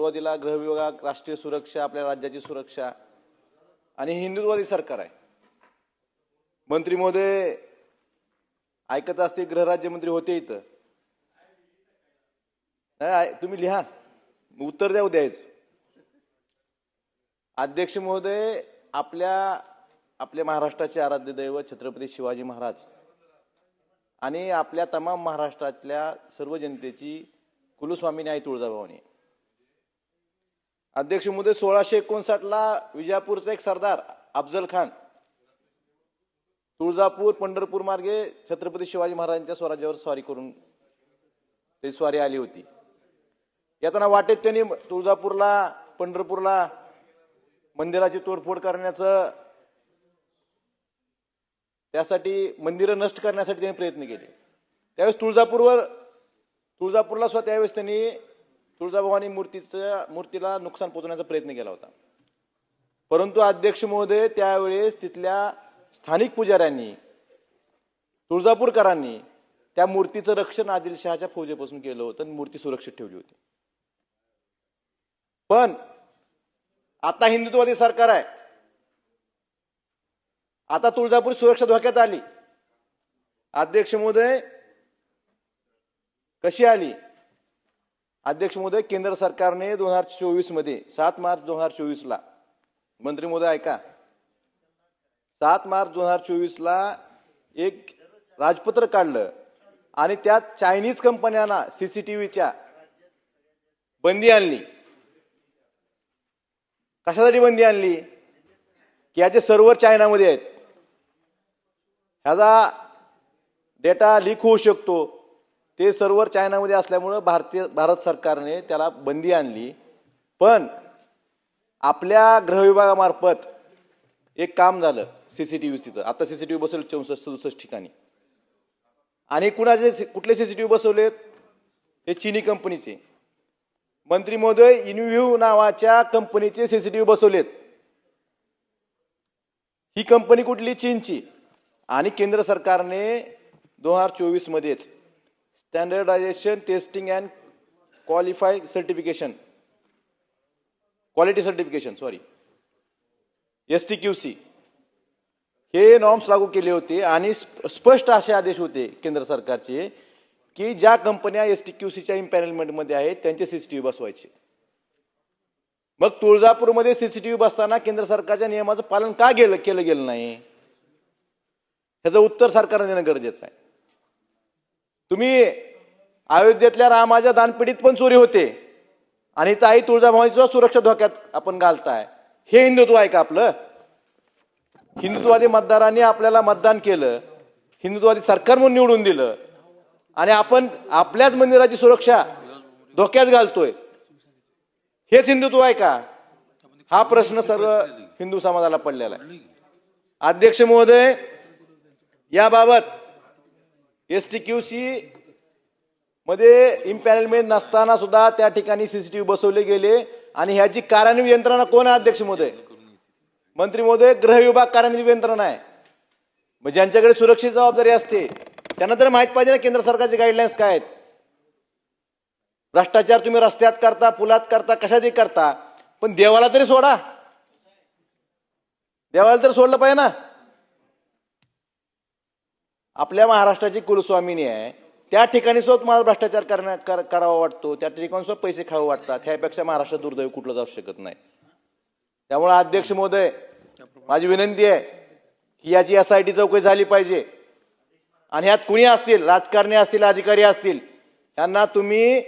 सुरुवातीला गृह विभाग, राष्ट्रीय सुरक्षा, आपल्या राज्याची सुरक्षा आणि हिंदुत्ववादी सरकार आहे. मंत्री महोदय ऐकत असते, गृहराज्यमंत्री होते इथं. नाही, तुम्ही लिहा, उत्तर द्या उद्याच. अध्यक्ष महोदय, आपल्या महाराष्ट्राचे आराध्य दैवत छत्रपती शिवाजी महाराज आणि आपल्या तमाम महाराष्ट्रातल्या सर्व जनतेची कुलस्वामिनी आई तुळजाभवानी. अध्यक्ष महोदय, 1659ला विजापूरचा एक सरदार अफजल खान तुळजापूर पंढरपूर मार्गे छत्रपती शिवाजी महाराजांच्या स्वराज्यावर स्वारी करून ते स्वारी आली होती. येताना वाटेत त्यांनी तुळजापूरला पंढरपूरला मंदिराची तोडफोड करण्याचं, त्यासाठी मंदिरं नष्ट करण्यासाठी त्यांनी प्रयत्न केले. त्यावेळेस तुळजापूरला सुद्धा त्यावेळेस त्यांनी तुळजाभवानी मूर्तीला नुकसान पोहोचवण्याचा प्रयत्न केला होता. परंतु अध्यक्ष महोदय, त्यावेळेस तिथल्या स्थानिक पुजाऱ्यांनी, तुळजापूरकरांनी त्या मूर्तीचं रक्षण आदिलशहाच्या फौजेपासून केलं होतं आणि मूर्ती सुरक्षित ठेवली होती. पण आता हिंदुत्ववादी सरकार आहे. आता तुळजापूर सुरक्षा धोक्यात आली. अध्यक्ष महोदय, कशी आली? अध्यक्ष महोदय, केंद्र सरकारने 2024 मध्ये 7 मार्च 2024ला, मंत्री महोदय ऐका, 7 मार्च 2024ला एक राजपत्र काढलं आणि त्यात चायनीज कंपन्यांना सीसीटीव्हीच्या बंदी आणली. कशासाठी बंदी आणली? की याचे सर्व्हर चायनामध्ये आहेत, ह्याचा डेटा लीक होऊ शकतो. ते सर्व्हर चायनामध्ये असल्यामुळे भारत सरकारने त्याला बंदी आणली. पण आपल्या गृह विभागामार्फत एक काम झालं, सीसीटीव्ही तिथं आता सीसीटीव्ही बसवले 64-67 ठिकाणी. आणि कुठले सीसीटीव्ही बसवलेत? हे चीनी कंपनीचे. मंत्री महोदय, इनव्ह्यू नावाच्या कंपनीचे सीसीटीव्ही बसवलेत. ही कंपनी कुठली? चीनची. आणि केंद्र सरकारने 2024 मध्येच standardization testing and quality certification STQC हे नॉर्म्स लागू केले होते. आणि स्पष्ट असे आदेश होते केंद्र सरकारचे की ज्या कंपन्या STQCच्या इम्पॅनलमेंटमध्ये आहेत त्यांचे सीसीटीव्ही बसवायचे. मग तुळजापूरमध्ये सीसीटीव्ही बसताना केंद्र सरकारच्या नियमाचं पालन का केलं गेलं नाही? ह्याचं उत्तर सरकारने देणं गरजेचं आहे. तुम्ही अयोध्येतल्या रामाच्या दानपेटीत पण चोरी होते आणि इथं आई तुळजाभवानीची सुरक्षा धोक्यात आपण घालताय. हे हिंदुत्व आहे का आपलं? हिंदुत्ववादी मतदारांनी आपल्याला मतदान केलं, हिंदुत्ववादी सरकार म्हणून निवडून दिलं, आणि आपण आपल्याच मंदिराची सुरक्षा धोक्यात घालतोय. हेच हिंदुत्व आहे का? हा प्रश्न सर्व हिंदू समाजाला पडलेला आहे. अध्यक्ष महोदय, याबाबत STQC मध्ये इम्पॅनलमेंट नसताना सुद्धा त्या ठिकाणी सीसीटीव्ही बसवले गेले. आणि ह्याची कार्यान्वित यंत्रणा कोण आहे? अध्यक्ष महोदय, मंत्री महोदय, गृह विभाग कार्यान्वित यंत्रणा आहे. मग ज्यांच्याकडे सुरक्षेची जबाबदारी असते त्यांना तर माहित पाहिजे ना केंद्र सरकारचे गाईडलाईन्स काय आहेत. भ्रष्टाचार तुम्ही रस्त्यात करता, पुलात करता, कशातही करता, पण देवाला तरी सोडा. देवाला तर सोडलं पाहिजे ना. आपल्या महाराष्ट्राची कुलस्वामिनी आहे, त्या ठिकाणी सुद्धा तुम्हाला भ्रष्टाचार करावा वाटतो, त्या ठिकाणी सुद्धा पैसे खावं वाटतात. ह्यापेक्षा महाराष्ट्र दुर्दैव कुठलं जाऊ शकत नाही. त्यामुळे अध्यक्ष महोदय, माझी विनंती आहे की याची SIT चौकशी झाली पाहिजे. आणि ह्यात कुणी असतील, राजकारणी असतील, अधिकारी असतील, यांना तुम्ही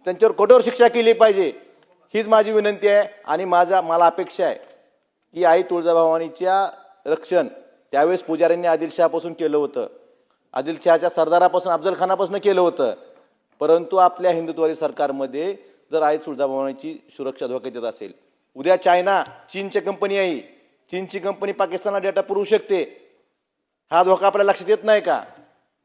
त्यांच्यावर कठोर शिक्षा केली पाहिजे, हीच माझी विनंती आहे. आणि मला अपेक्षा आहे की आई तुळजाभवानीच्या रक्षण त्यावेळेस पुजाऱ्यांनी आदिलशहापासून केलं होतं, आदिलशहाच्या सरदारापासून, अफजल खानापासून केलं होतं. परंतु आपल्या हिंदुत्ववादी सरकारमध्ये जर आई तुळजाभवानीची सुरक्षा धोक्यात येत असेल, उद्या चीनची कंपनी आहे, चीनची कंपनी पाकिस्तानला डेटा पुरवू शकते. हा धोका आपल्या लक्षात येत नाही का?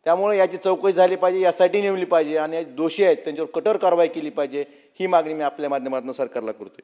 त्यामुळे याची चौकशी झाली पाहिजे, SIT नेमली पाहिजे आणि दोषी आहेत त्यांच्यावर कठोर कारवाई केली पाहिजे. ही मागणी मी आपल्या माध्यमातून सरकारला करतोय.